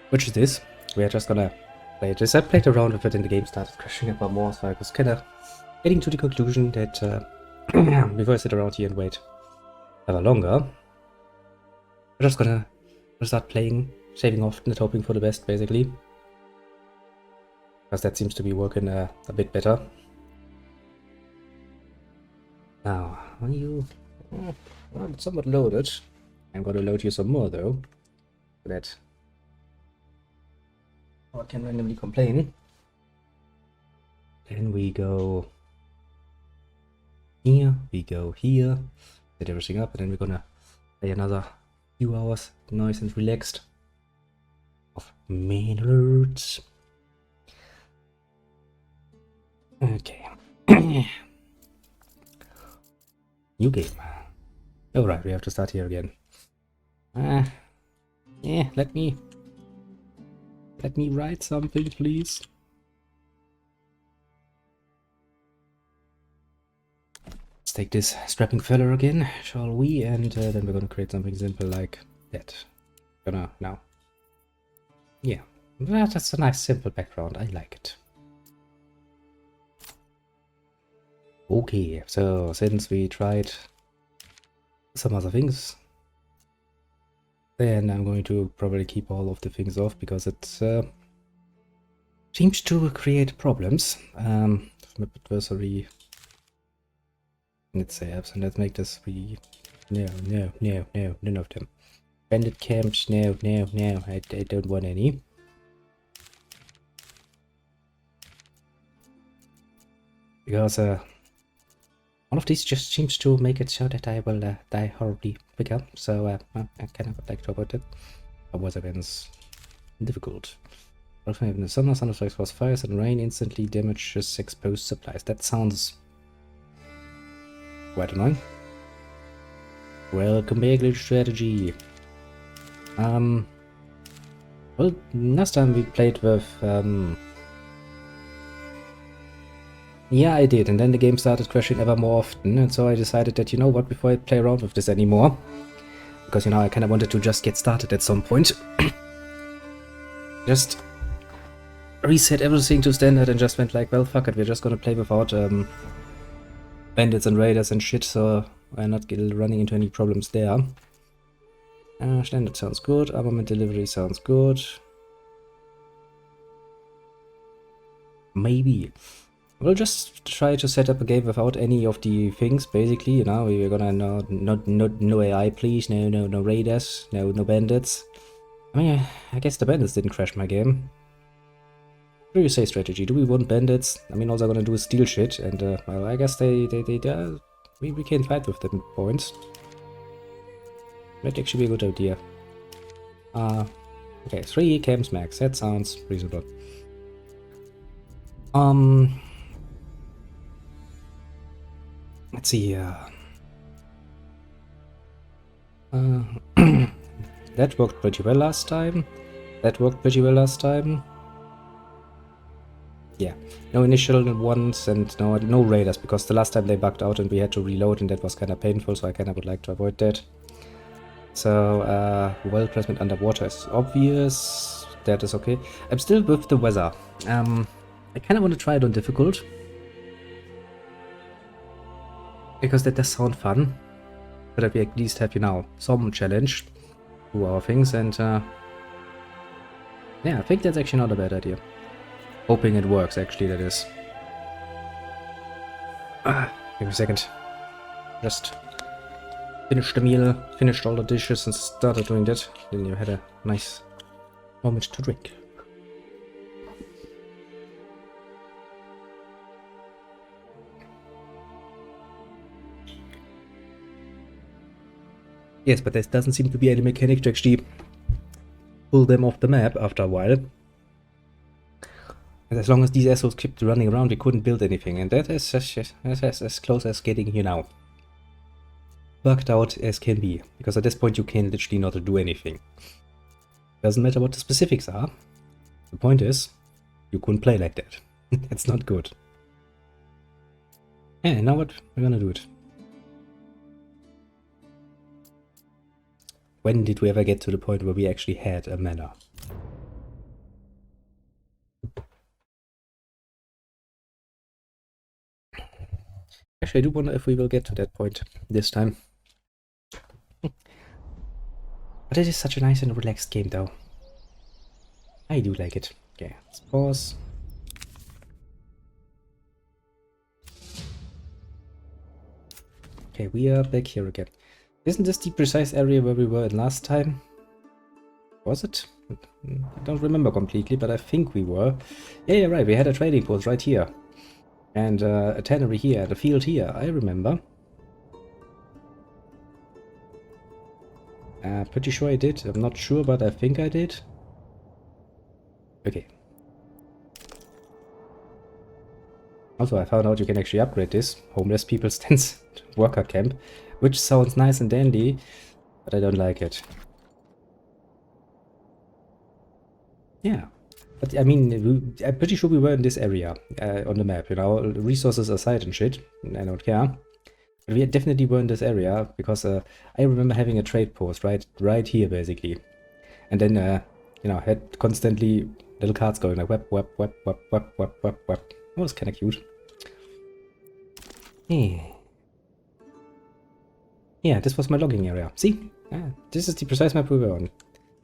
which is this. We are just gonna play this. I played around with it and the game started crashing ever more, so I was kinda getting to the conclusion that before I sit around here and wait ever longer, we're just gonna start playing, saving off and hoping for the best, basically. Because that seems to be working a bit better. Now, are you... well, it's somewhat loaded. I'm gonna load you some more, though. So that I can randomly complain. Then we go here, we go here, set everything up, and then we're gonna play another few hours, nice and relaxed, of Manor Lords. Okay. New game. Oh right, we have to start here again. Yeah, let me write something, please. Let's take this strapping fella again, shall we? And then we're gonna create something simple like that. Now. Yeah, that's a nice simple background. I like it. Okay, so since we tried some other things, then I'm going to probably keep all of the things off because it seems to create problems. Adversary. Let's say absent. Let's make this free. No, none of them. Bandit camps, no, I don't want any. Because all of this just seems to make it so that I will die horribly quicker, so I kind of like to avoid it. Otherwise it ends difficult. In the summer, sun effects cause fires and rain instantly damages exposed supplies. That sounds quite annoying. Welcome back, glitch strategy. Well, last time we played with yeah, I did, and then the game started crashing ever more often, and so I decided that, you know what, before I play around with this anymore, because, you know, I kind of wanted to just get started at some point, just reset everything to standard and just went like, well, fuck it, we're just gonna play without bandits and raiders and shit, so I'm not running into any problems there. Standard sounds good, armament delivery sounds good. Maybe. We'll just try to set up a game without any of the things, basically, you know, we're gonna no AI, please, no raiders, no bandits. I mean, I guess the bandits didn't crash my game. What do you say, strategy? Do we want bandits? I mean, all they're gonna do is steal shit, and, well, I guess we can fight with them points. Might actually be a good idea. Okay, 3 camps max, that sounds reasonable. Let's see, that worked pretty well last time. That worked pretty well last time. Yeah, no initial ones and no raiders, because the last time they bugged out and we had to reload and that was kind of painful, so I kind of would like to avoid that. So, well placement underwater is obvious. That is okay. I'm still with the weather. I kind of want to try it on difficult, because that does sound fun, but that we at least have, you know, some challenge to our things, and yeah, I think that's actually not a bad idea. Hoping it works, actually, that is. Give me a second. Just finished the meal, finished all the dishes and started doing that. Then you had a nice moment to drink. Yes, but there doesn't seem to be any mechanic to actually pull them off the map after a while. And as long as these assholes kept running around, we couldn't build anything, and that is as close as getting here now. Bugged out as can be, because at this point you can literally not do anything. Doesn't matter what the specifics are. The point is, you couldn't play like that. That's not good. Yeah, now what? We're gonna do it. When did we ever get to the point where we actually had a manor? Actually, I do wonder if we will get to that point this time. But it is such a nice and relaxed game, though. I do like it. Okay, let's pause. Okay, we are back here again. Isn't this the precise area where we were in last time? Was it? I don't remember completely, but I think we were. Yeah, right, we had a trading post right here. And a tannery here, and a field here, I remember. Pretty sure I did. I'm not sure, but I think I did. Okay. Also, I found out you can actually upgrade this. Homeless people stands worker camp. Which sounds nice and dandy, but I don't like it. Yeah. But I mean, I'm pretty sure we were in this area on the map, you know, resources aside and shit. I don't care. But we definitely were in this area because I remember having a trade post right here, basically. And then, you know, had constantly little cards going like web, web, web, web, web, web, web, web. That was kind of cute. Yeah, this was my logging area. See? This is the precise map we were on.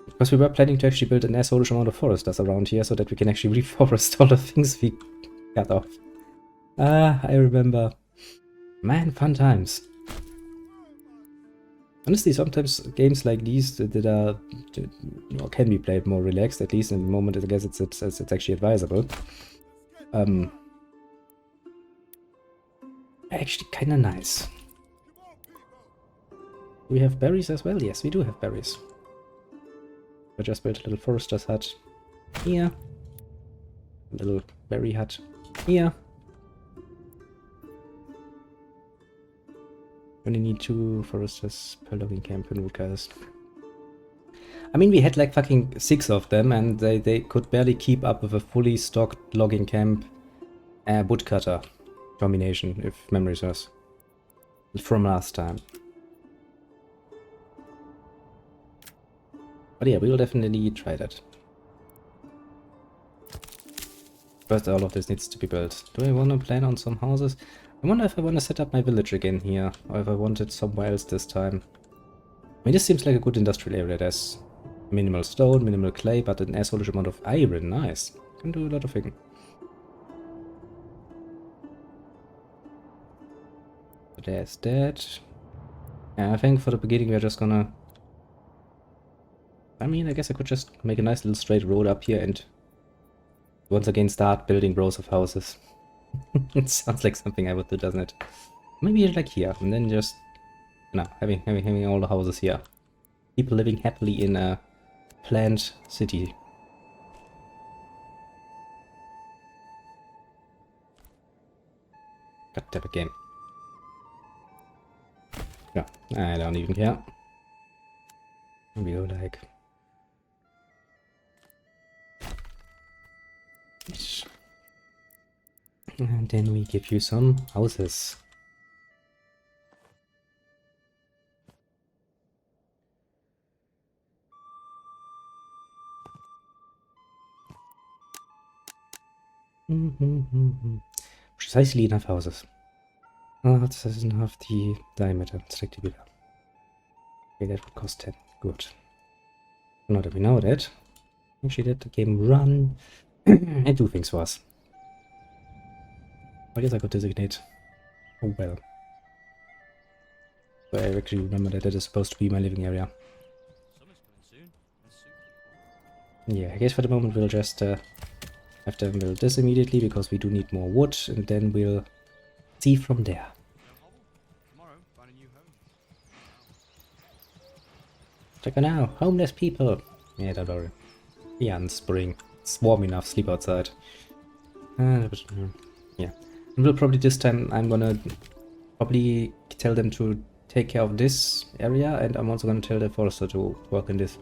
Because we were planning to actually build an asshole amount of foresters around here so that we can actually reforest all the things we cut off. I remember. Man, fun times. Honestly, sometimes games like these that are, you know, can be played more relaxed, at least in the moment. I guess it's actually advisable. Actually, kind of nice. We have berries as well. Yes, we do have berries. I just built a little forester's hut here. A little berry hut here. Only need 2 foresters per logging camp in woodcutters. I mean, we had like fucking 6 of them, and they could barely keep up with a fully stocked logging camp woodcutter combination, if memory serves. From last time. But yeah, we will definitely try that. First, all of this needs to be built. Do I want to plan on some houses? I wonder if I want to set up my village again here, or if I want it somewhere else this time. I mean, this seems like a good industrial area. There's minimal stone, minimal clay, but an assholeish amount of iron. Nice. Can do a lot of things. So there's that. Yeah, I think for the beginning we're just gonna... I mean, I guess I could just make a nice little straight road up here and once again start building rows of houses. It sounds like something I would do, doesn't it? Maybe like here, and then just, you know, having all the houses here. People living happily in a planned city. God damn it, game. Yeah, I don't even care. We go like... And then we give you some houses. Precisely enough houses. That doesn't have the diameter. Let's take the bigger. Okay, that would cost 10. Good. Now that we know that, actually let the game run and do things for us. I guess I could designate. Oh well. So I actually remember that that is supposed to be my living area. Yeah, I guess for the moment we'll just have to build this immediately because we do need more wood, and then we'll see from there. Check it out, homeless people! Yeah, don't worry. Yeah, in spring. It's warm enough, sleep outside. Yeah. And we'll probably this time, I'm gonna probably tell them to take care of this area, and I'm also gonna tell the forester to work in this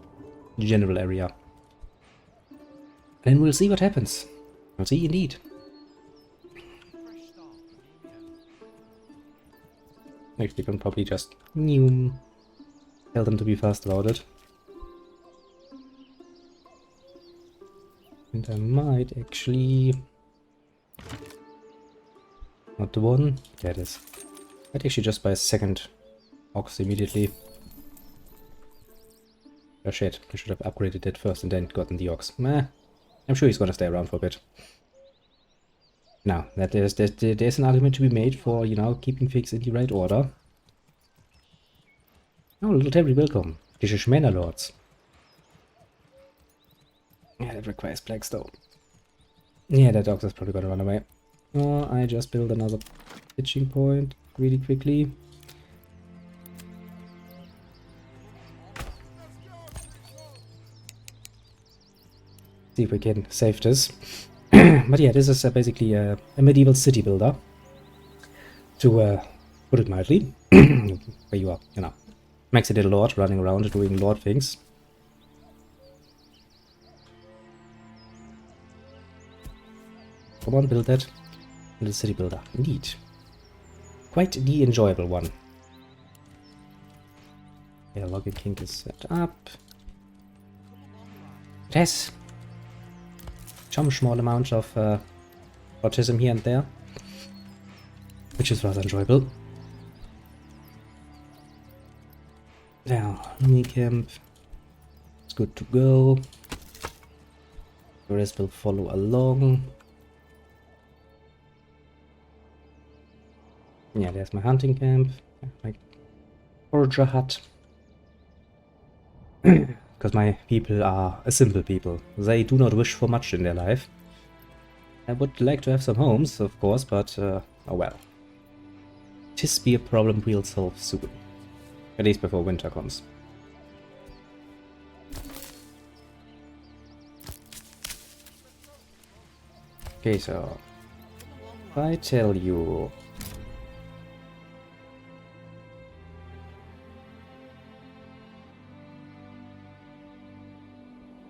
general area. And we'll see what happens. We'll see indeed. Next we can probably just tell them to be fast about it. And I might actually... Not the one. There it is. I'd actually just buy a second ox immediately. Oh shit, I should have upgraded it first and then gotten the ox. Meh, I'm sure he's gonna stay around for a bit. Now, there's an argument to be made for, you know, keeping things in the right order. Oh, little Terry, welcome. This is Manor Lords. Yeah, that requires Blackstone. Yeah, that ox is probably gonna run away. Oh, I just built another pitching point really quickly. See if we can save this. But yeah, this is basically a medieval city builder. To put it mildly, where you are, you know, Maxi little lord running around doing lord things. Come on, build that. Little city builder, indeed. Quite the enjoyable one. Yeah, Logging King is set up. It has some small amount of autism here and there, which is rather enjoyable. Now, mini camp. It's good to go. The rest will follow along. Yeah, there's my hunting camp, my forager hut. Because my people are a simple people. They do not wish for much in their life. I would like to have some homes, of course, but oh well. 'Tis be a problem we'll solve soon. At least before winter comes. Okay, so if I tell you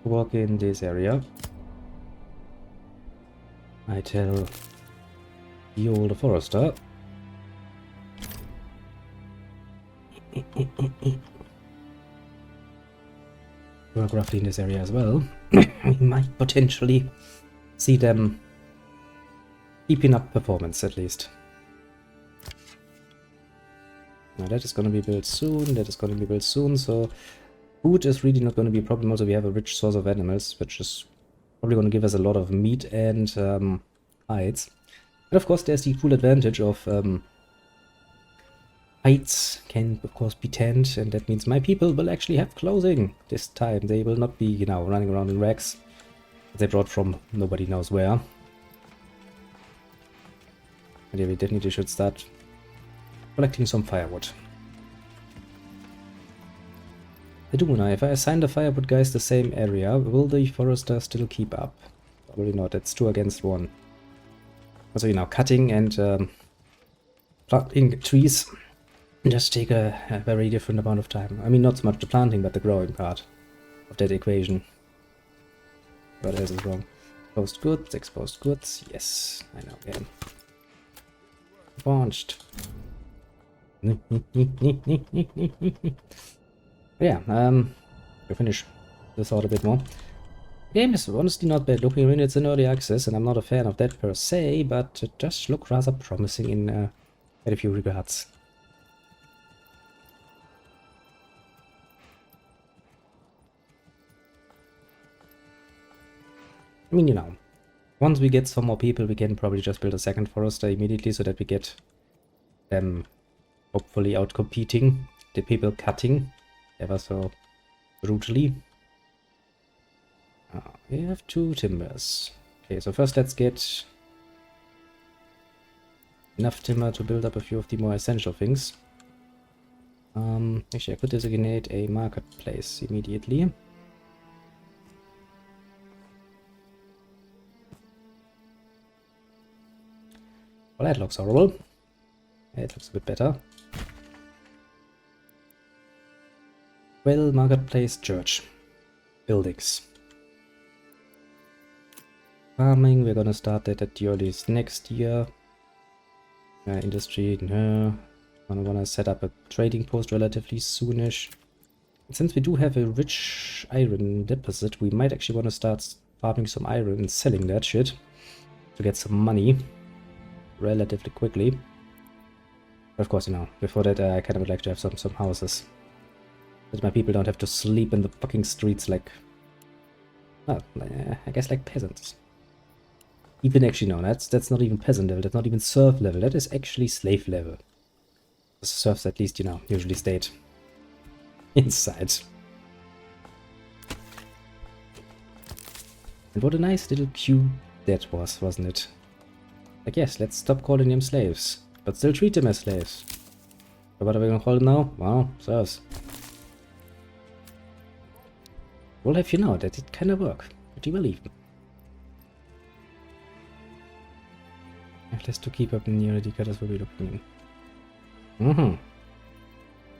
walk in this area, I tell the old forester work roughly in this area as well. We might potentially see them keeping up performance at least. Now that is going to be built soon, that is going to be built soon, so food is really not going to be a problem. Also, we have a rich source of animals, which is probably going to give us a lot of meat and hides. And of course, there's the cool advantage of hides can, of course, be tanned, and that means my people will actually have clothing this time. They will not be, you know, running around in rags they brought from nobody knows where. And yeah, we definitely should start collecting some firewood. I do know, if I assign the firewood guys the same area, will the forester still keep up? Probably not, it's 2 against 1. Also, you know, cutting and planting trees just take a very different amount of time. I mean, not so much the planting, but the growing part of that equation. What else is wrong? Exposed goods, yes, I know again. Launched. Yeah, we'll finish this out a bit more. The game is honestly not bad looking. I mean, it's an early access, and I'm not a fan of that per se, but it does look rather promising in quite a few regards. I mean, you know, once we get some more people, we can probably just build a second forester immediately so that we get them hopefully out competing the people cutting ever so brutally. We have 2 timbers. Okay, so first let's get enough timber to build up a few of the more essential things. Actually, I could designate a marketplace immediately. Well, that looks horrible. It looks a bit better. Well, marketplace, church, buildings. Farming, we're gonna start that at the earliest next year. Industry, no. I wanna set up a trading post relatively soonish. And since we do have a rich iron deposit, we might actually want to start farming some iron and selling that shit to get some money relatively quickly. Of course, you know, before that I kind of would like to have some houses. That my people don't have to sleep in the fucking streets like... well, I guess like peasants. Even actually, no, that's not even peasant level, that's not even serf level, that is actually slave level. The serfs at least, you know, usually stayed inside. And what a nice little cue that was, wasn't it? Like, yes, let's stop calling them slaves, but still treat them as slaves. But what are we gonna call them now? Well, serfs. We'll have you know that it kind of work. Pretty well even. At least to keep up in the unity cutters will be looking in.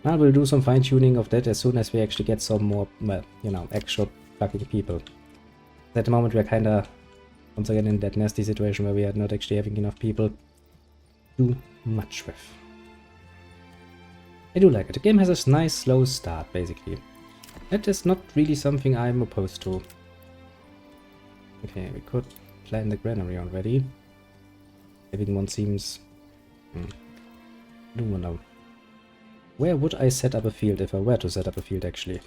Now we'll do some fine tuning of that as soon as we actually get some more, well, you know, actual fucking people. At the moment we're kinda once again in that nasty situation where we are not actually having enough people to do much with. I do like it. The game has a nice slow start, basically. That is not really something I'm opposed to. Okay, we could plan the granary already. Having one seems... I don't know. Where would I set up a field if I were to set up a field, actually?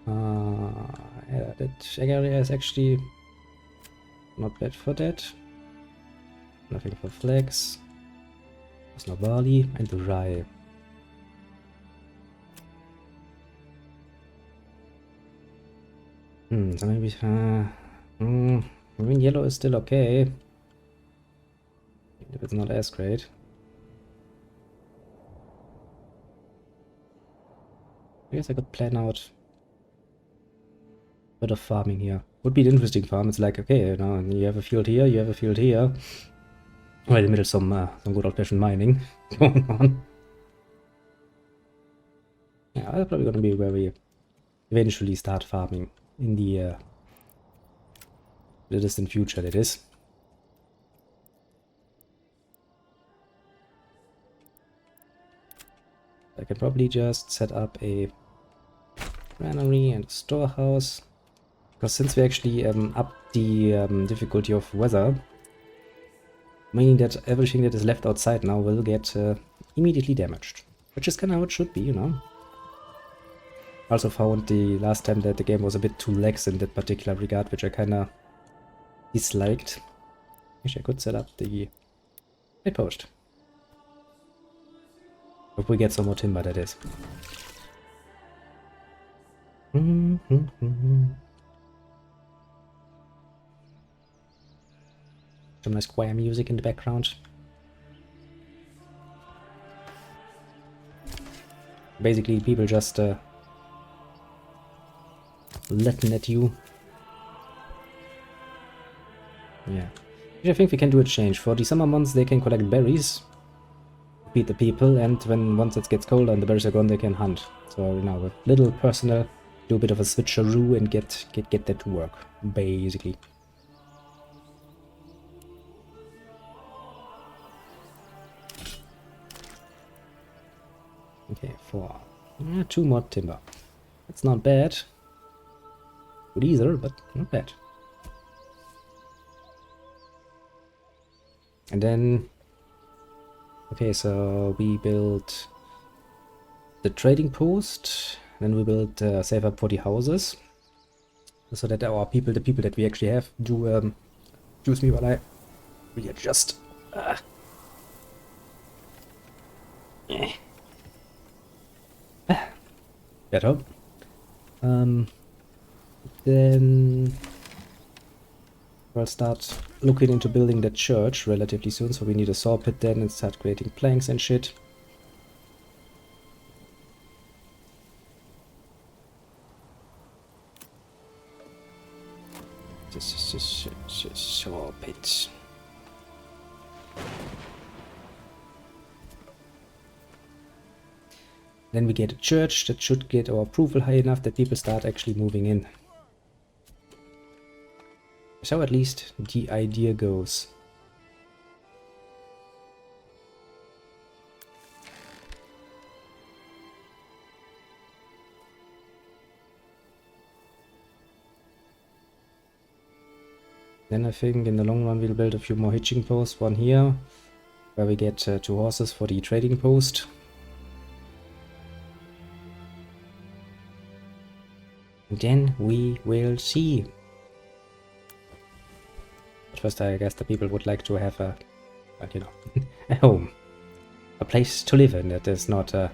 Yeah, that area is actually not bad for that. Nothing for flax. There's no barley and rye. So maybe... I mean, yellow is still okay. If it's not as great. I guess I could plan out a bit of farming here. Would be an interesting farm. It's like, okay, you know, you have a field here, you have a field here. Right in the middle, some good old-fashioned mining going on. Yeah, that's probably gonna be where we eventually start farming in the distant future, that is. I can probably just set up a granary and a storehouse. Because since we actually up the difficulty of weather, meaning that everything that is left outside now will get immediately damaged. Which is kind of how it should be, you know. Also found the last time that the game was a bit too lax in that particular regard, which I kind of disliked. Actually, I could set up the post. Hope we get some more timber, that is. Some nice choir music in the background. Basically, people just Latin at you. Yeah. I think we can do a change. For the summer months they can collect berries, feed the people, and once it gets colder and the berries are gone, they can hunt. So, you know, with little personal, do a bit of a switcheroo and get that to work, basically. Okay, 4. 2 more timber. That's not bad. Good either, but not bad. And then... okay, so we built the trading post, then we built save up for the houses, so that our people, the people that we actually have, do choose me while I readjust. Better. Then I'll start looking into building the church relatively soon, so we need a saw pit then and start creating planks and shit. Saw pit. Then we get a church that should get our approval high enough that people start actually moving in. So at least the idea goes. Then I think in the long run we'll build a few more hitching posts, one here, where we get 2 horses for the trading post. And then we will see. But first, I guess the people would like to have a, you know, a home. A place to live in that is not a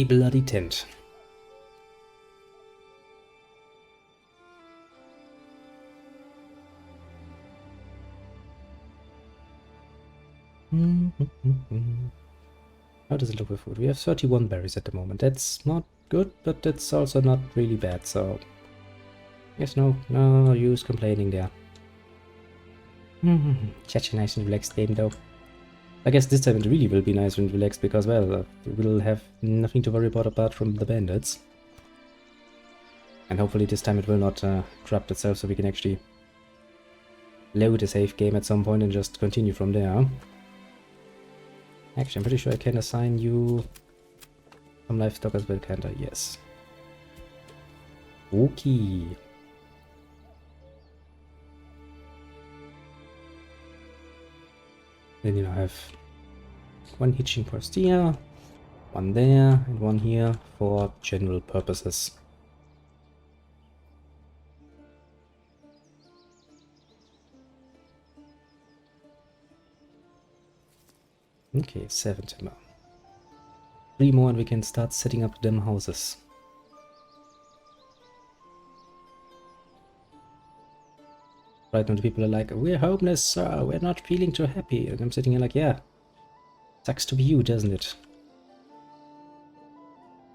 bloody tent. How does it look with food? We have 31 berries at the moment. That's not good, but it's also not really bad, so... Yes, no use complaining there. Such a nice and relaxed game, though. I guess this time it really will be nice and relaxed, because, well, we'll have nothing to worry about apart from the bandits. And hopefully this time it will not corrupt itself, so we can actually load a save game at some point and just continue from there. Actually, I'm pretty sure I can assign you some livestock as well, can't I? Yes. Okay. Then, you know, I have one hitching post here, one there, and one here for general purposes. Okay, 7 timber. 3 more and we can start setting up them houses. Right now the people are like, we're homeless, sir, we're not feeling too happy. And I'm sitting here like, yeah, sucks to be you, doesn't it?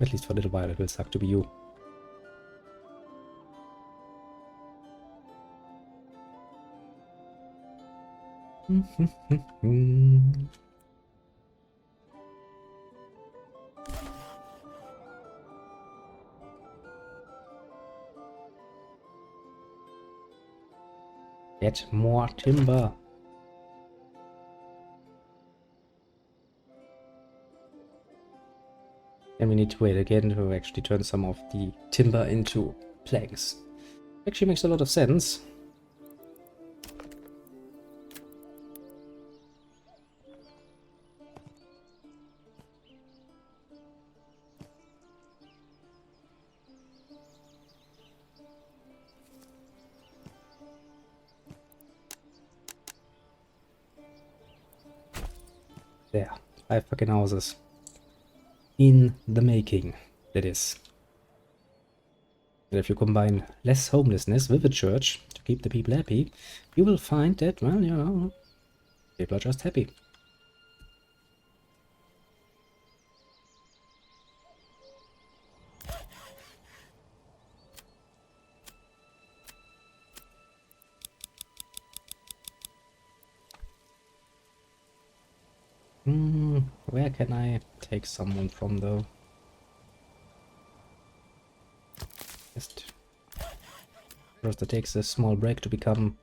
At least for a little while it will suck to be you. Get more timber. And we need to wait again to actually turn some of the timber into planks. Actually makes a lot of sense. There, 5 fucking houses. In the making, that is. And if you combine less homelessness with a church to keep the people happy, you will find that, well, you know, people are just happy. Where can I take someone from, though? Just first it takes a small break to become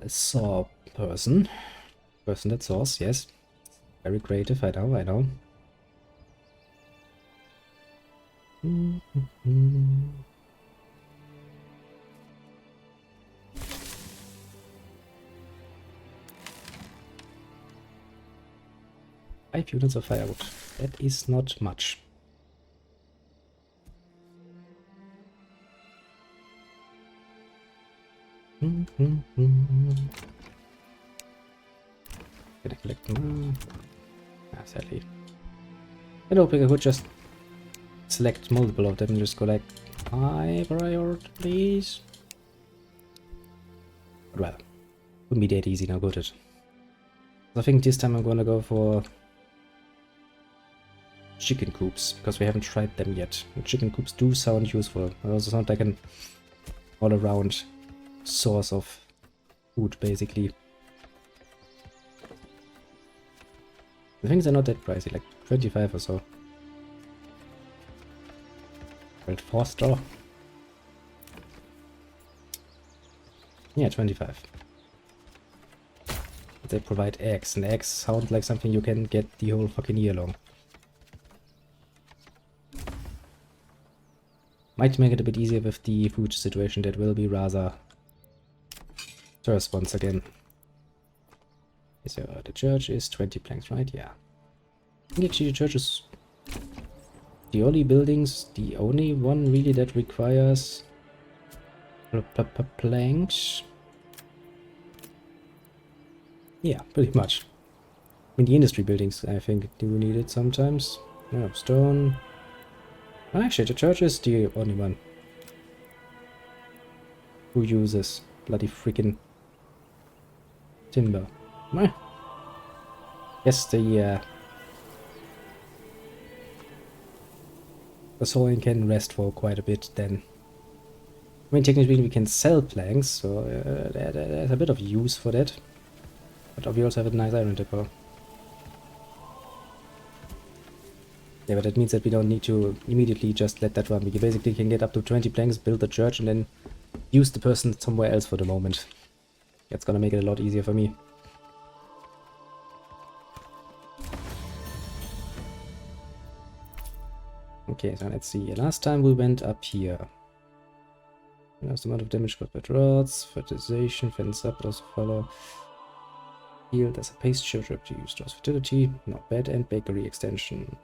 a saw person. Person that saws, yes. Very creative, I know. Five units of firewood. That is not much. Gonna collect them. Sadly. I don't think I could just select multiple of them and just go like, high priority, please. But well, wouldn't be that easy now, would it? I think this time I'm gonna go for chicken coops, because we haven't tried them yet. And chicken coops do sound useful. They also sound like an all-around source of food, basically. The things are not that pricey, like 25 or so. Red Forster. Yeah, 25. But they provide eggs, and eggs sound like something you can get the whole fucking year long. Might make it a bit easier with the food situation, that will be rather First, once again. So the church is 20 planks, right? Yeah. I think actually the church is the only buildings, the only one really that requires planks. Yeah, pretty much. I mean, the industry buildings, I think, do need it sometimes. No, stone. Actually, the church is the only one who uses bloody freaking timber. Well, yes, the sawing can rest for quite a bit then. I mean, technically we can sell planks, so there's a bit of use for that. But we also have a nice iron depot. Yeah, but that means that we don't need to immediately just let that run. We basically can get up to 20 planks, build the church, and then use the person somewhere else for the moment. That's gonna make it a lot easier for me. Okay, so let's see. Last time we went up here. Last amount of damage caused by droughts, fertilization, fence up, also follow. Healed as a paste sugar to use stores fertility, not bad, and bakery extension.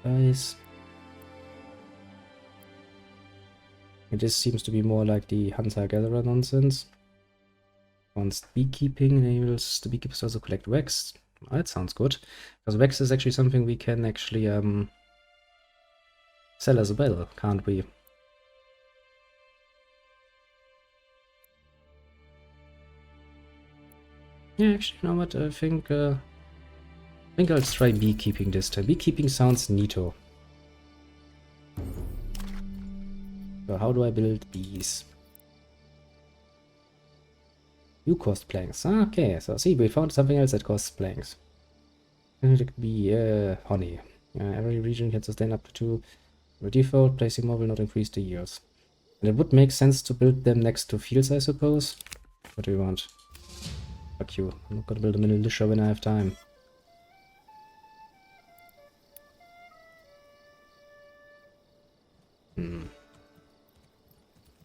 Guys. This seems to be more like the hunter-gatherer nonsense. Advanced beekeeping enables the beekeepers also collect wax. Oh, that sounds good. Because wax is actually something we can actually sell as well, can't we? Yeah, actually, you know what? I think I'll try beekeeping this time. Beekeeping sounds neato. So how do I build bees? You cost planks. Okay, so see, we found something else that costs planks. It could be honey. Every region can sustain up to 2. By default, placing more will not increase the yields. And it would make sense to build them next to fields, I suppose. What do you want? Fuck you. I'm not gonna build a militia when I have time. I mean,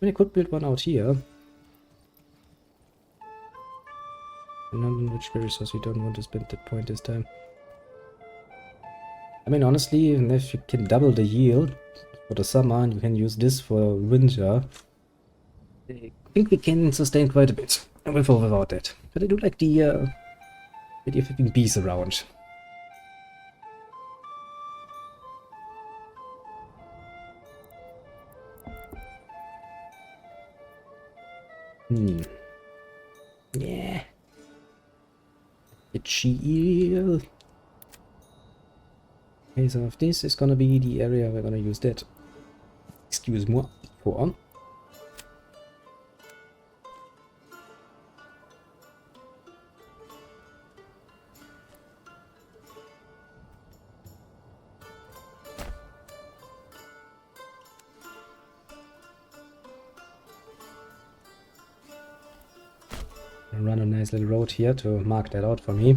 I could build one out here. And on which resource we don't want to spend that point this time. I mean, honestly, even if you can double the yield for the summer and you can use this for winter, I think we can sustain quite a bit with or without that. But I do like the idea of having bees around. Yeah. Itchy eel. Okay, so if this is gonna be the area we're gonna use that. Excuse-moi. Go on. I'll run a nice little road here to mark that out for me.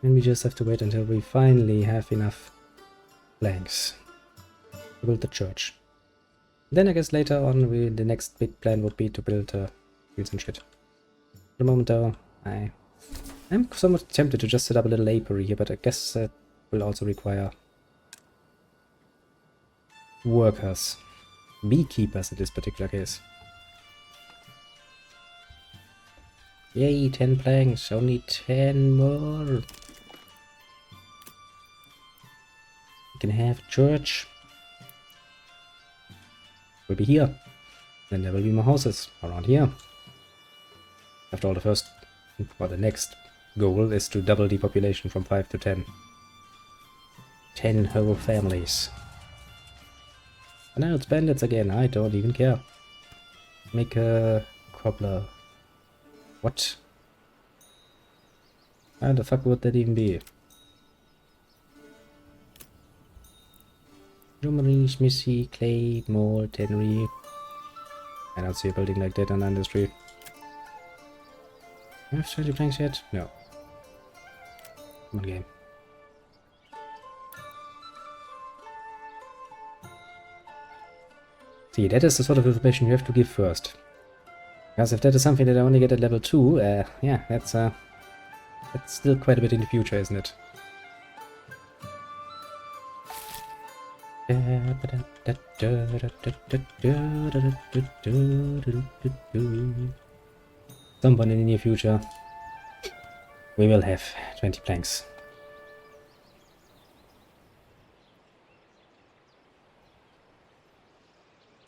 And we just have to wait until we finally have enough planks to build the church. Then I guess later on the next big plan would be to build fields and shit. For the moment though, I'm somewhat tempted to just set up a little apiary here, but I guess that will also require workers. Beekeepers in this particular case. Yay, 10 planks, only 10 more. We can have church. Will be here. Then there will be more houses around here. After all, the next goal is to double the population from 5 to 10. 10 whole families. And now it's bandits again, I don't even care. Make a cobbler. What? How the fuck would that even be? Rummery, Smithy, Clay, Mold, Tannery. I don't see a building like that on industry. I have 20 planks yet? No. Come on, game. See, that is the sort of information you have to give first. Because if that is something that I only get at level 2, yeah, that's still quite a bit in the future, isn't it? Someone in the near future, we will have 20 planks.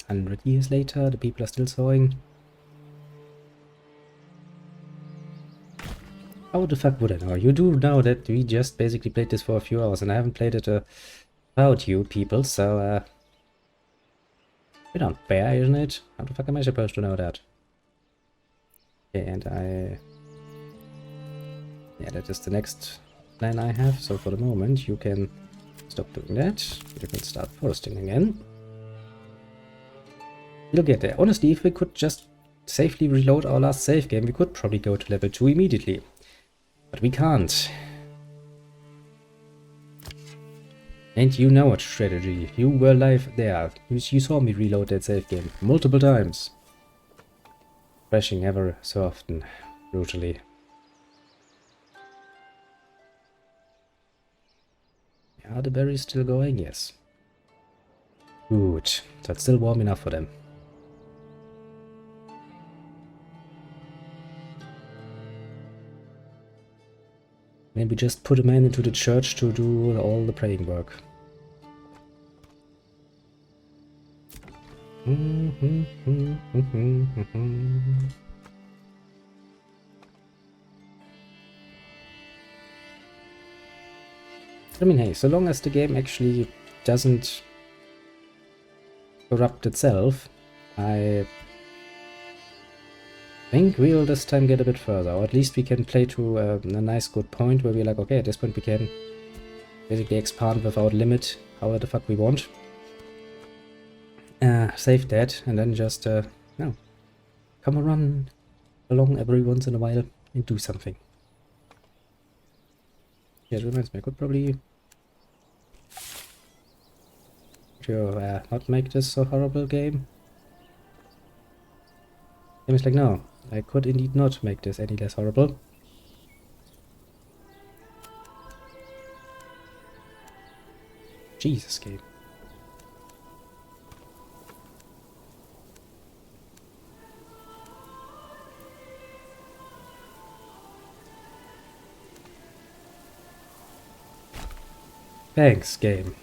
100 years later, the people are still sawing. How the fuck would I know? You do know that we just basically played this for a few hours and I haven't played it about you people, so bit unfair, isn't it? How the fuck am I supposed to know that? Okay, and yeah, that is the next plan I have, so for the moment you can stop doing that. You can start foresting again. We'll get there. Honestly, if we could just safely reload our last save game, we could probably go to level 2 immediately. But we can't. And you know what strategy. You were live there. You saw me reload that save game multiple times. Crashing ever so often. Brutally. Are the berries still going? Yes. Good. So it's still warm enough for them. Maybe just put a man into the church to do all the praying work. I mean, hey, so long as the game actually doesn't corrupt itself, I think we'll this time get a bit further, or at least we can play to a nice good point where we're like, okay, at this point we can basically expand without limit however the fuck we want. Save that, and then just, no, come run along every once in a while and do something. Yeah, it reminds me, I could probably not make this a horrible game. Game is like, no, I could indeed not make this any less horrible. Jesus, game. Thanks, game.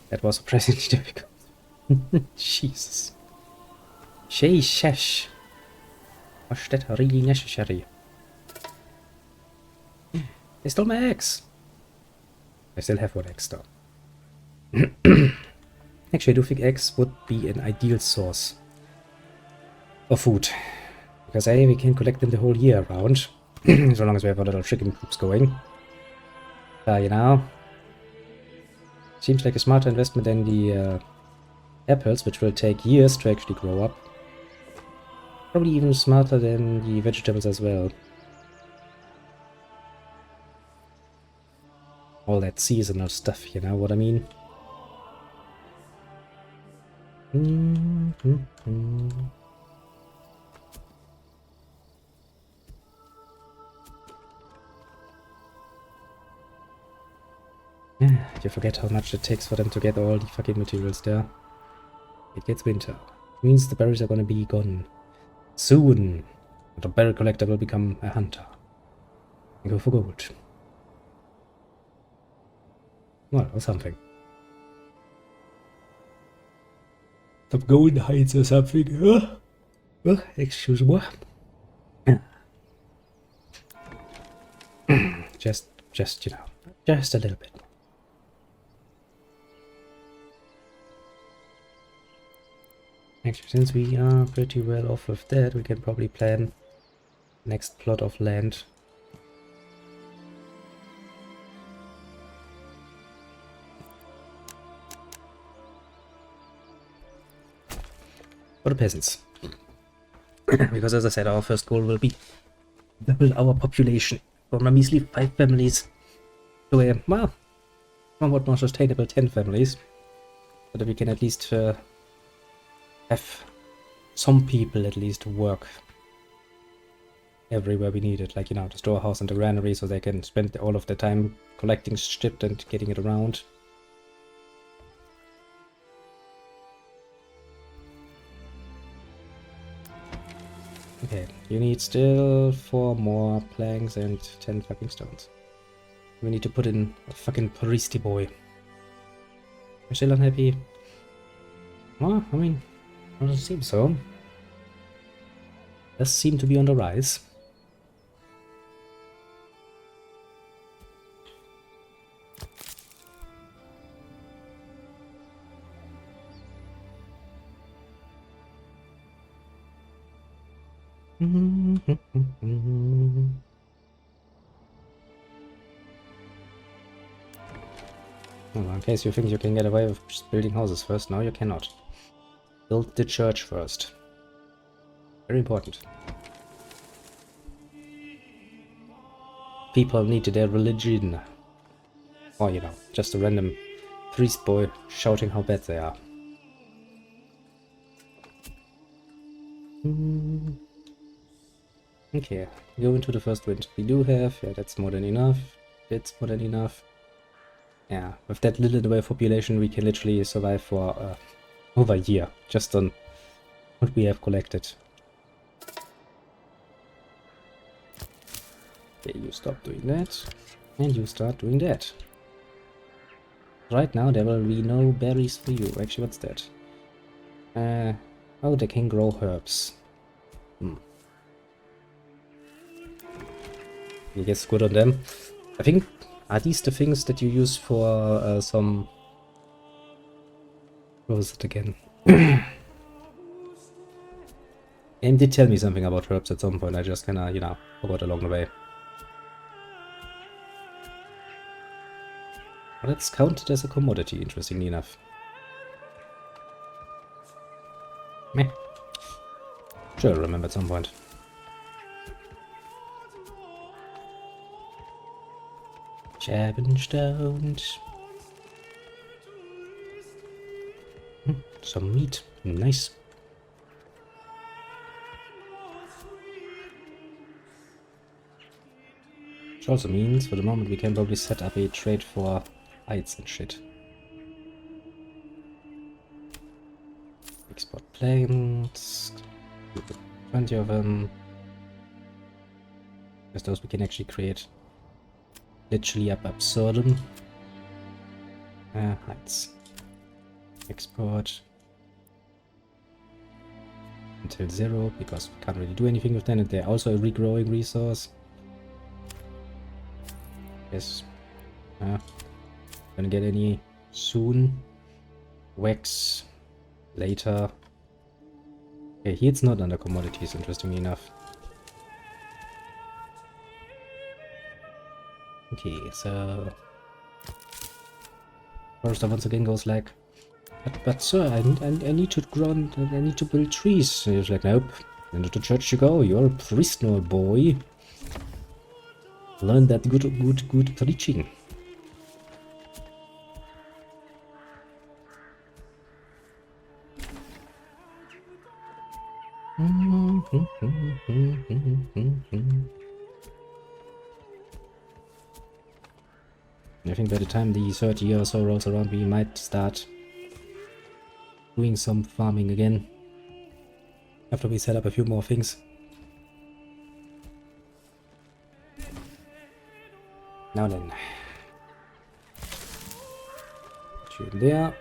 That was surprisingly difficult. Jesus. Sheesh. Was that really necessary? They stole my eggs. I still have one egg though. Actually, I do think eggs would be an ideal source of food. Because A, we can collect them the whole year around. So long as we have our little chicken coops going. You know. Seems like a smarter investment than the apples, which will take years to actually grow up. Probably even smarter than the vegetables as well. All that seasonal stuff, you know what I mean? You forget how much it takes for them to get all the fucking materials there. It gets winter. It means the berries are gonna be gone soon. The berry collector will become a hunter. And go for gold. Well, or something. Some golden heights or something. Well, excuse me. just, you know, just a little bit. Actually, since we are pretty well off with that, we can probably plan next plot of land. For the peasants. Because as I said, our first goal will be double our population from a measly 5 families to a, well, somewhat more sustainable 10 families, so that we can at least have some people at least work everywhere we need it, like, you know, the storehouse and the granary, so they can spend all of their time collecting shit and getting it around. Okay, you need still 4 more planks and 10 fucking stones. We need to put in a fucking priesty boy. I'm still unhappy. Well, I mean, it doesn't seem so. Does seem to be on the rise. Well, in case you think you can get away with just building houses first, no, you cannot. Build the church first. Very important. People need their religion. Or, you know, just a random priest boy shouting how bad they are. Okay, go into the first wind. We do have, yeah, that's more than enough. That's more than enough. Yeah, with that little in the way of population, we can literally survive for over a year, just on what we have collected. Okay, you stop doing that, and you start doing that. Right now, there will be no berries for you. Actually, what's that? Oh, they can grow herbs. I guess good on them. I think, are these the things that you use for some... What was it again? Game did tell me something about herbs at some point, I just kinda, you know, forgot along the way. But it's counted as a commodity, interestingly enough. Meh. Sure, I'll remember at some point. Jabbing stones. Some meat. Nice. Which also means, for the moment, we can probably set up a trade for hides and shit. Export planes. 20 of them. Because those we can actually create literally ab absurdum. Hides. Export. Until 0, because we can't really do anything with them, and they're also a regrowing resource. Yes. Gonna get any soon. Wax. Later. Okay, here it's not under commodities, interestingly enough. Okay, so... Forester once again goes like, but sir, I need to grow, I need to build trees. And he's like, nope. Into the church you go, you're a priest now, boy. Learn that good preaching. I think by the time the 3rd year or so rolls around, we might start doing some farming again. After we set up a few more things. Now then. Put you in there.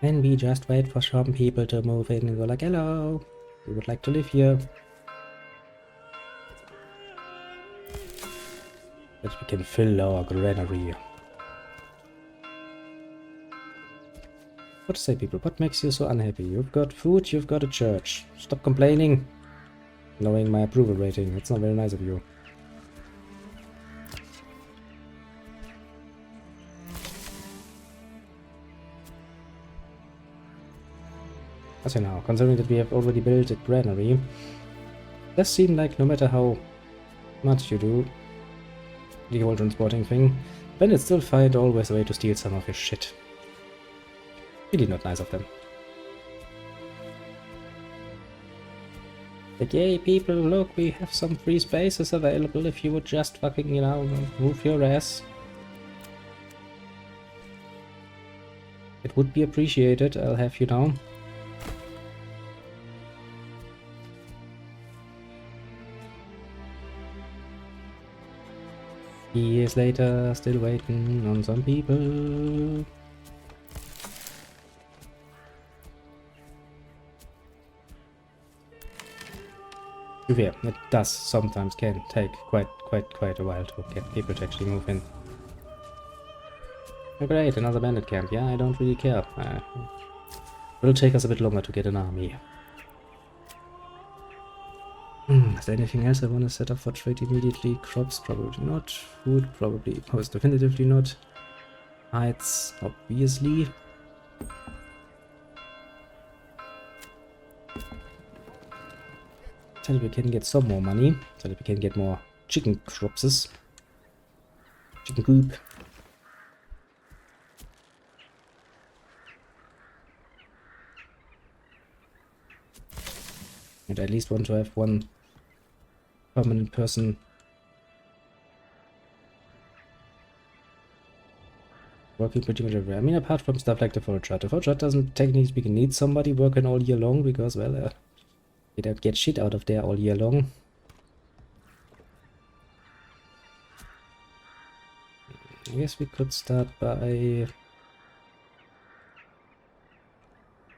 And we just wait for some people to move in and go like, hello, we would like to live here. That we can fill our granary. What to say, people? What makes you so unhappy? You've got food, you've got a church. Stop complaining. Knowing my approval rating. That's not very nice of you. As you know, considering that we have already built a granary, it does seem like no matter how much you do the whole transporting thing, bandits still find always a way to steal some of your shit. Really not nice of them. Like, yay, people, look, we have some free spaces available if you would just fucking, you know, move your ass. It would be appreciated, I'll have you know. Years later, still waiting on some people. Yeah, it does sometimes can take quite a while to get people to actually move in. Oh, great, another bandit camp. Yeah, I don't really care. It'll take us a bit longer to get an army. Is there anything else I want to set up for trade immediately? Crops, probably not. Food, probably most definitively not. Heights, obviously. So that we can get some more money, so that we can get more chicken cropses. Chicken coop. And I at least want to have one permanent person working pretty much everywhere. I mean, apart from stuff like the forge hut. The forge hut doesn't technically speaking need somebody working all year long because, well, you don't get shit out of there all year long. I guess we could start by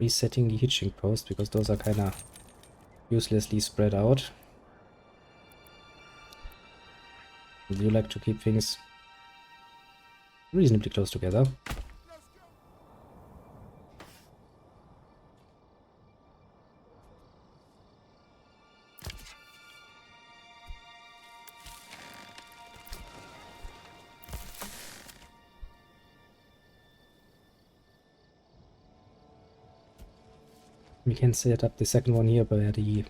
resetting the hitching post because those are kind of uselessly spread out. You like to keep things reasonably close together. We can set up the second one here where the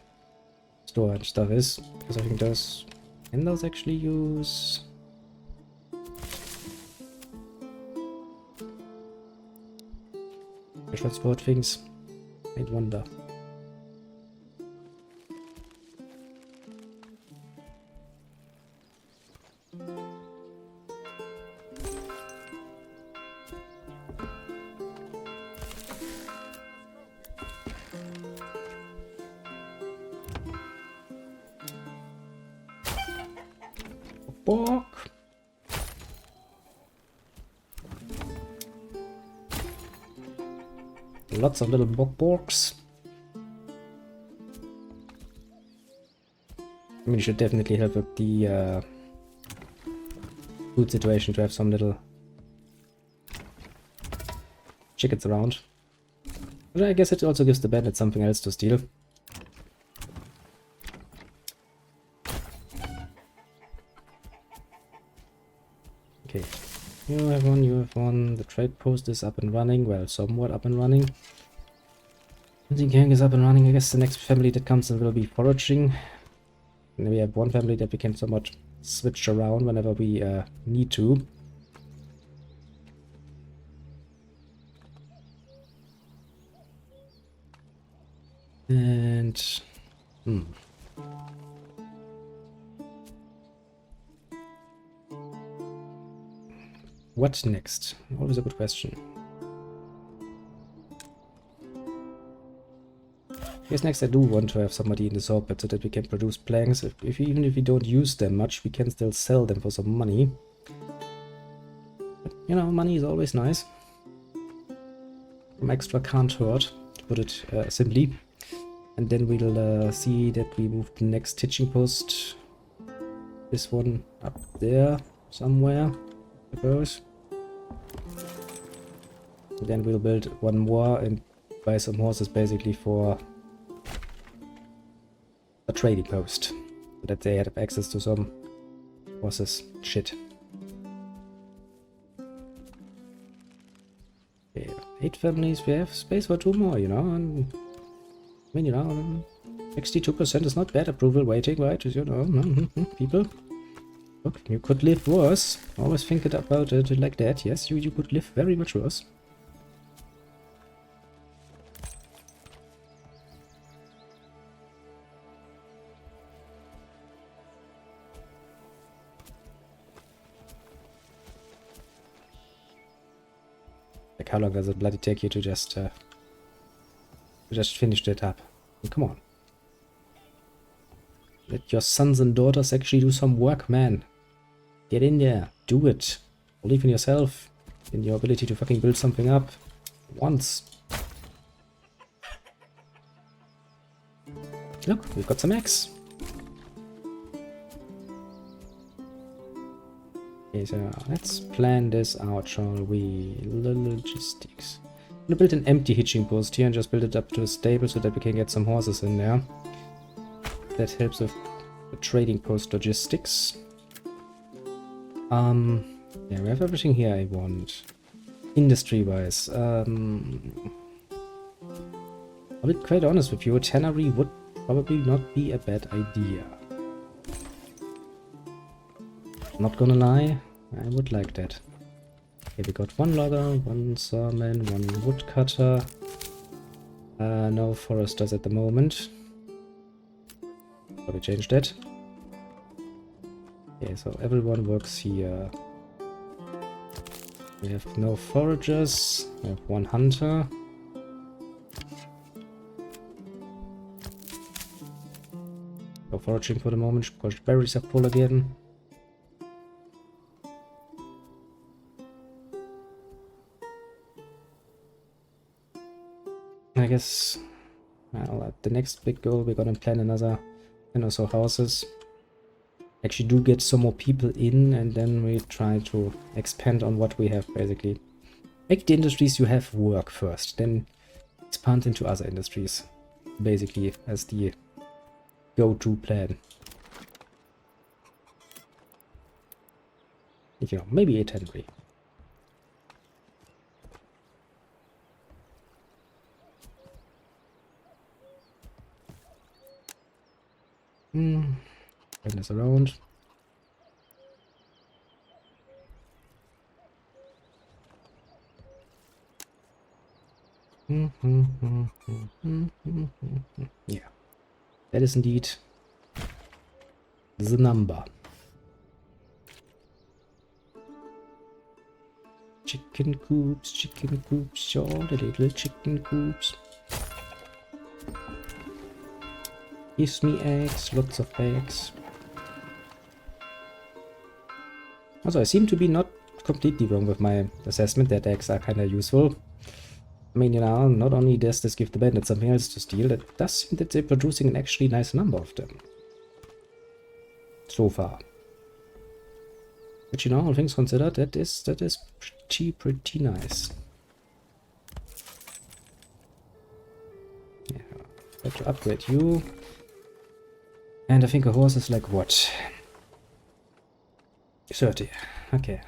storage stuff is, because I think those can those actually use the transport things. I'd wonder. Bork. Lots of little borks. I mean, it should definitely help with the food situation to have some little chickens around. But I guess it also gives the bandits something else to steal. Okay, you have one, you have one. The trade post is up and running, well, somewhat up and running. The gang is up and running. I guess the next family that comes in will be foraging. And we have one family that we can somewhat switch around whenever we need to. And what next? Always a good question. I guess next I do want to have somebody in the saw pit so that we can produce planks. Even if we don't use them much, we can still sell them for some money. But, you know, money is always nice. Some extra can't hurt, to put it simply. And then we'll see that we move the next hitching post. This one up there somewhere, I suppose. And then we'll build one more and buy some horses basically for a trading post. So that they have access to some horses. Shit. Okay, 8 families, we have space for 2 more, you know, and mean, you know, 62% is not bad approval rating, right? You know, people. Look, you could live worse. Always think about it like that. Yes, you could live very much worse. Like, how long does it bloody take you to just finish that up? Come on. Let your sons and daughters actually do some work, man. Get in there. Do it. Believe in yourself. In your ability to fucking build something up. Once. Look, we've got some eggs. Okay, so let's plan this out, shall we? Logistics. I'm gonna build an empty hitching post here and just build it up to a stable so that we can get some horses in there. That helps with the trading post logistics. Yeah, we have everything here I want. Industry-wise, I'll be quite honest with you, a tannery would probably not be a bad idea. Not gonna lie, I would like that. Okay, we got one logger, one sawman, one woodcutter. No foresters at the moment. Probably change that. Okay, so everyone works here. We have no foragers. We have one hunter. No foraging for the moment because berries are full again. I guess, well, at the next big goal we're gonna plan another 10 or so houses. Actually do get some more people in, and then we try to expand on what we have, basically. Make the industries you have work first, then expand into other industries, basically, as the go-to plan. You know, maybe a tannery. Turn this around. Yeah, that is indeed the number. Chicken coops, all the little chicken coops. Gives me eggs, lots of eggs. Also, I seem to be not completely wrong with my assessment that eggs are kind of useful. I mean, you know, not only does this give the bandits something else to steal, it does seem that they're producing an actually nice number of them. So far. But you know, all things considered, that is pretty nice. Yeah, have to upgrade you. And I think a horse is like what? 30. Okay.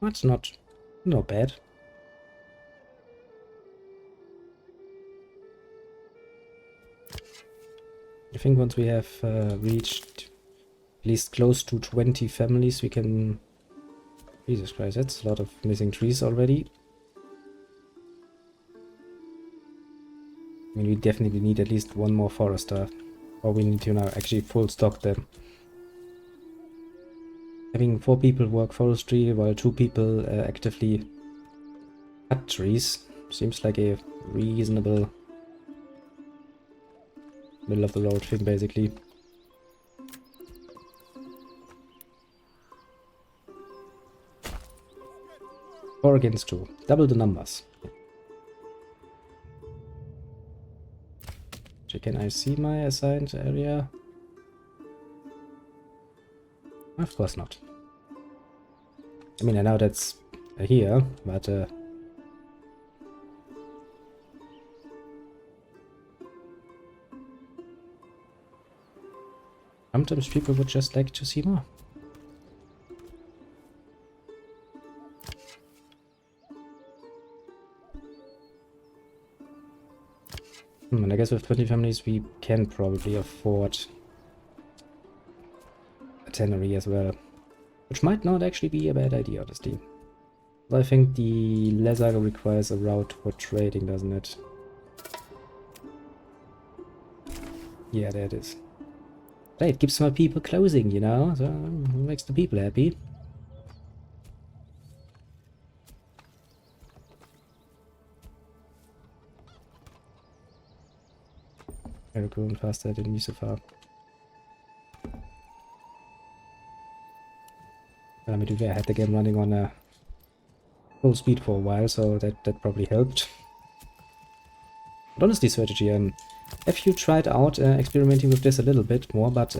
That's not bad. I think once we have reached at least close to 20 families, we can... Jesus Christ, that's a lot of missing trees already. I mean, we definitely need at least one more forester. Or we need to now actually full stock them. Having 4 people work forestry while 2 people actively cut trees seems like a reasonable middle of the road thing, basically. Four against 2. Double the numbers. So can I see my assigned area? Of course not. I mean, I know that's here, but sometimes people would just like to see more. And I guess with 20 families we can probably afford a tannery as well. Which might not actually be a bad idea, honestly. But I think the leather requires a route for trading, doesn't it? Yeah, there it is. Hey, it keeps my people closing, you know? So it makes the people happy. We're going faster than me so far. I mean, I had the game running on full speed for a while, so that probably helped. But honestly, strategy, have you tried out experimenting with this a little bit more, but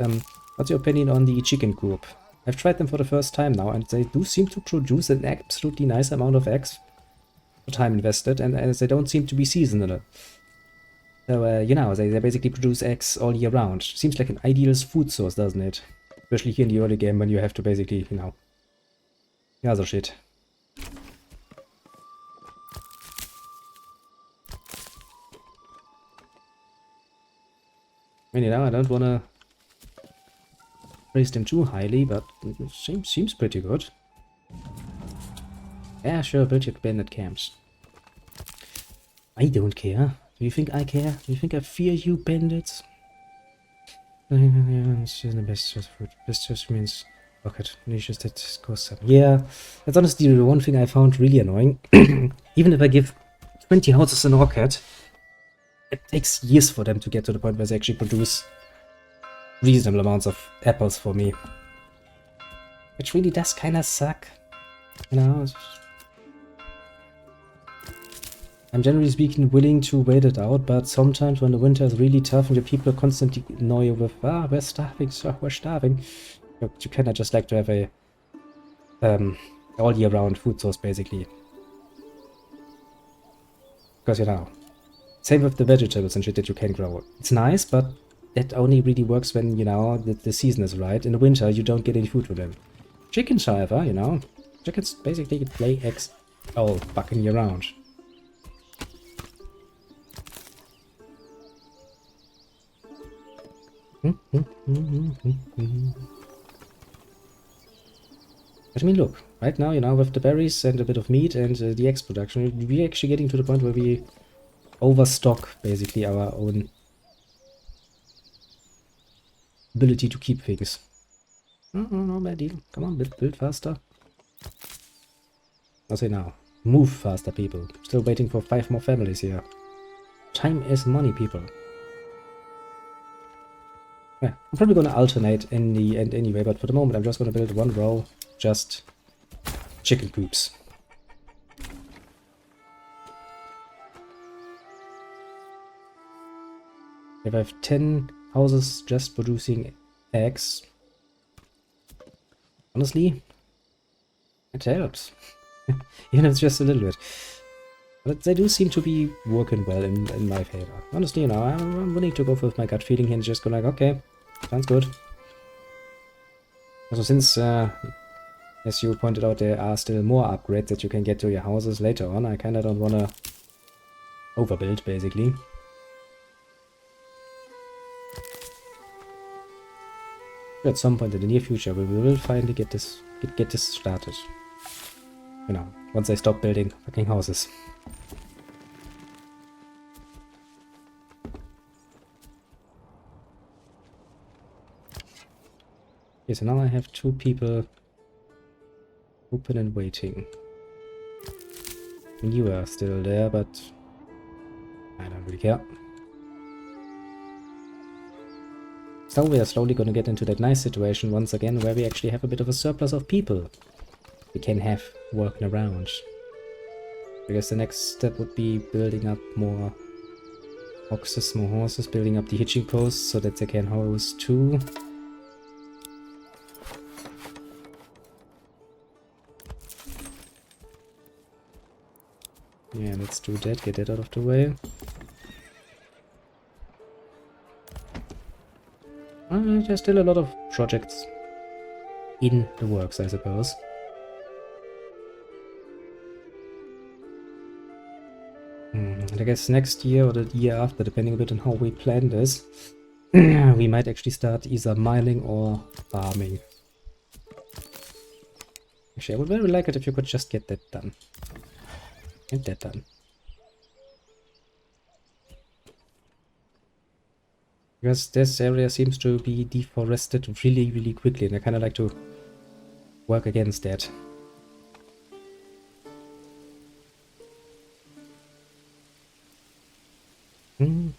what's your opinion on the chicken coop? I've tried them for the first time now, and they do seem to produce an absolutely nice amount of eggs for time invested, and they don't seem to be seasonal. So, you know, they basically produce eggs all year round. Seems like an ideal food source, doesn't it? Especially here in the early game when you have to basically, you know, gather shit. I mean, you know, I don't want to raise them too highly, but it seems pretty good. Yeah, sure, build your bandit camps. I don't care. Do you think I care? Do you think I fear you, bandits? It's just the best fruit. This just means bucket. Just that costs 7. Yeah, that's honestly the one thing I found really annoying. Even if I give 20 houses an orchid, it takes years for them to get to the point where they actually produce reasonable amounts of apples for me. Which really does kind of suck. You know? I'm generally speaking willing to wait it out, but sometimes when the winter is really tough and your people constantly annoy you with, we're starving, sir, we're starving. You kind of just like to have a all year round food source, basically. Because, you know, same with the vegetables and shit that you can grow. It's nice, but that only really works when, you know, the season is right. In the winter, you don't get any food for them. Chickens, however, you know, chickens basically lay eggs all fucking year round. But I mean, look, right now, you know, with the berries and a bit of meat and the eggs production, we're actually getting to the point where we overstock, basically, our own ability to keep things. No bad deal. Come on, build faster. I'll say now. Move faster, people. Still waiting for 5 more families here. Time is money, people. Yeah, I'm probably gonna alternate in the end anyway, but for the moment I'm just gonna build one row, just chicken coops. If I have 10 houses just producing eggs, honestly, it helps. Even if it's just a little bit. But they do seem to be working well in my favor. Honestly, you know, I'm willing to go with my gut feeling here and just go like, okay, sounds good. Also, since, as you pointed out, there are still more upgrades that you can get to your houses later on, I kinda don't wanna overbuild, basically. At some point in the near future, we will finally get this started. You know, once I stop building fucking houses. Okay, so now I have 2 people open and waiting. You are still there, but I don't really care. So we are slowly gonna get into that nice situation once again where we actually have a bit of a surplus of people we can have working around. I guess the next step would be building up more oxes, more horses, building up the hitching posts so that they can house 2. Yeah, let's do that, get that out of the way. There's still a lot of projects in the works, I suppose. I guess next year or the year after, depending a bit on how we plan this, we might actually start either mining or farming. Actually, I would very like it if you could just get that done. Get that done. Because this area seems to be deforested really, really quickly, and I kind of like to work against that. I'm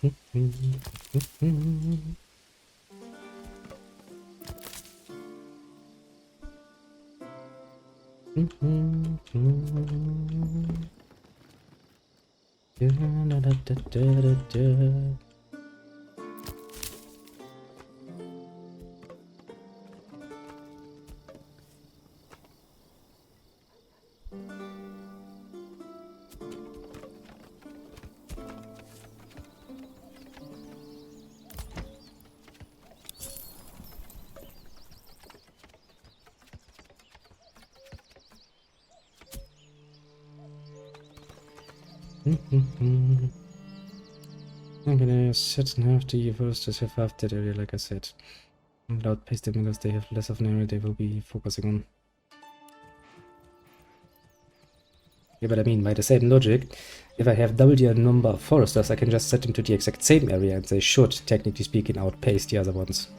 gonna set and have the first to have half that area, like I said. And outpace them because they have less of an area they will be focusing on. Yeah, but I mean, by the same logic, if I have double the number of foresters, I can just set them to the exact same area and they should, technically speaking, outpace the other ones.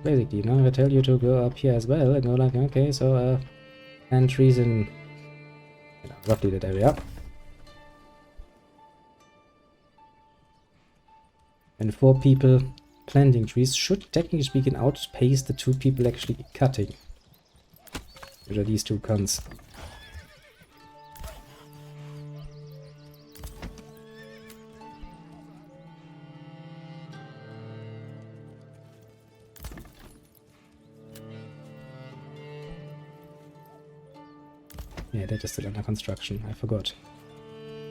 Basically, now I tell you to go up here as well and go like, okay, so plant trees in roughly that area. And 4 people planting trees should, technically speaking, outpace the 2 people actually cutting. Which are these 2 cunts. Yeah, that is still under construction, I forgot.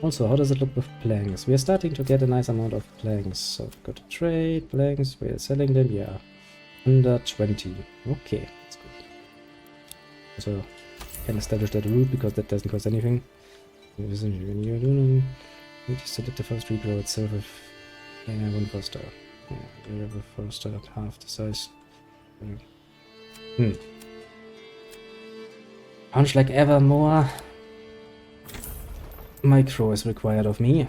Also, how does it look with planks? We are starting to get a nice amount of planks. So we've got to trade planks, we are selling them, yeah. Under 20. Okay, that's good. So, can establish that route because that doesn't cost anything. When you're doing, you just select the first regrow itself with 1 forester. Yeah, you have a forester at half the size. Sounds like ever more micro is required of me.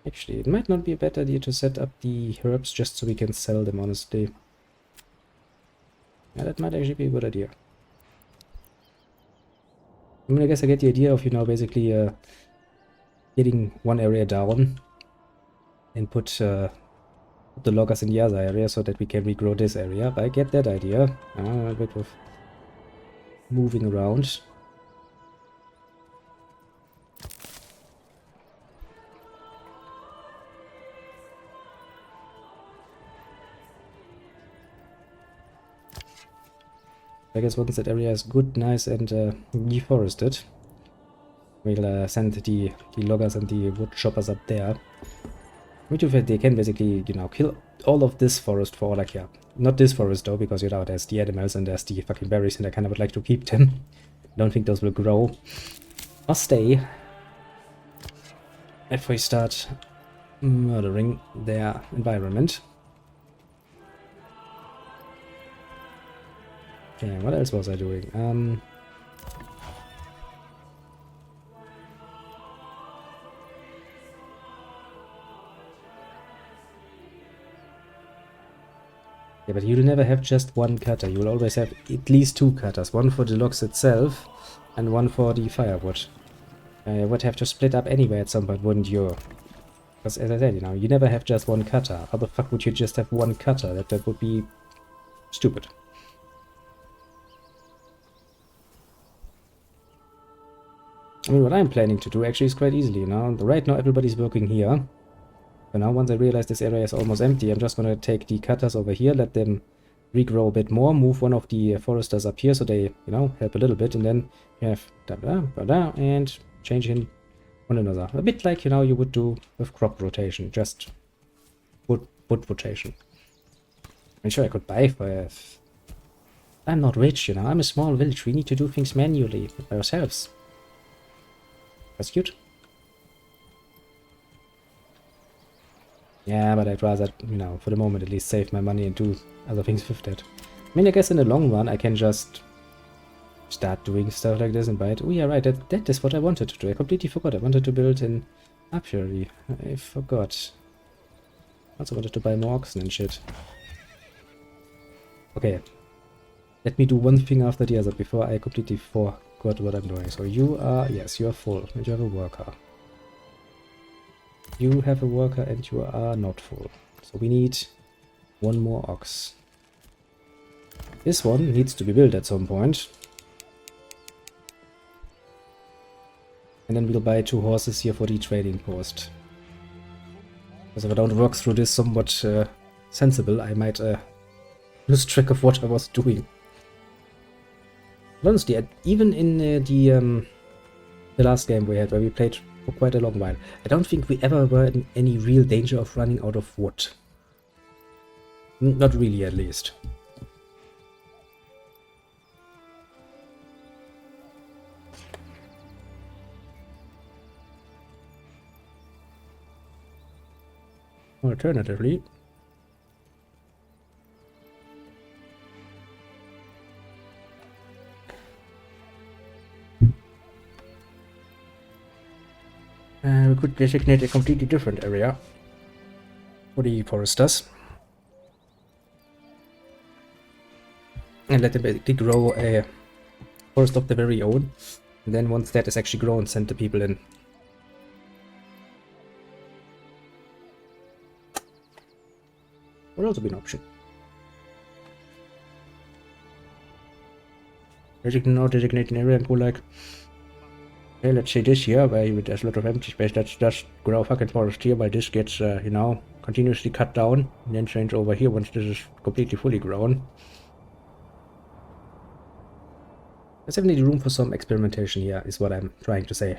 Actually, it might not be a bad idea to set up the herbs just so we can sell them, honestly. Yeah, that might actually be a good idea. I mean, I guess I get the idea of, you know, basically getting one area down and put the loggers in the other area so that we can regrow this area. But I get that idea. A bit of moving around. I guess once that area is good, nice and deforested, we'll send the loggers and the wood choppers up there. Which if they can basically, you know, kill all of this forest for, like, yeah, not this forest though, because, you know, there's the animals and there's the fucking berries and I kind of would like to keep them. Don't think those will grow or stay if we start murdering their environment. Okay, what else was I doing? Yeah, but you'll never have just one cutter. You will always have at least 2 cutters. One for the logs itself and one for the firewood. You would have to split up anyway at some point, wouldn't you? Because as I said, you know, you never have just one cutter. How the fuck would you just have one cutter? That would be stupid. I mean, what I'm planning to do actually is quite easily, you know. Right now everybody's working here. But now once I realize this area is almost empty, I'm just gonna take the cutters over here, let them regrow a bit more, move one of the foresters up here so they, you know, help a little bit, and then you have da-da, and change in one another. A bit like, you know, you would do with crop rotation. Just would wood rotation. I'm sure I could buy for I'm not rich, you know. I'm a small village. We need to do things manually by ourselves. That's cute. Yeah, but I'd rather, you know, for the moment at least save my money and do other things with that. I mean, I guess in the long run I can just start doing stuff like this and buy it. Oh yeah, right, that is what I wanted to do. I completely forgot. I wanted to build an apiary. I forgot. I also wanted to buy more oxen and shit. Okay. Let me do one thing after the other before I completely forgot what I'm doing. So you are, yes, you are full and you have a worker. You have a worker and you are not full. So we need one more ox. This one needs to be built at some point. And then we'll buy 2 horses here for the trading post. Because if I don't work through this somewhat sensible, I might lose track of what I was doing. But honestly, even in the last game we had, where we played for quite a long while, I don't think we ever were in any real danger of running out of wood. Not really, at least. Alternatively, we could designate a completely different area for the foresters. And let them basically grow a forest of their very own. And then once that is actually grown, send the people in. Would also be an option. Designate an area and go like, hey, let's say this here, where there's a lot of empty space, let's just grow fucking forest here, while this gets, you know, continuously cut down, and then change over here once this is completely fully grown. There's definitely room for some experimentation here, is what I'm trying to say.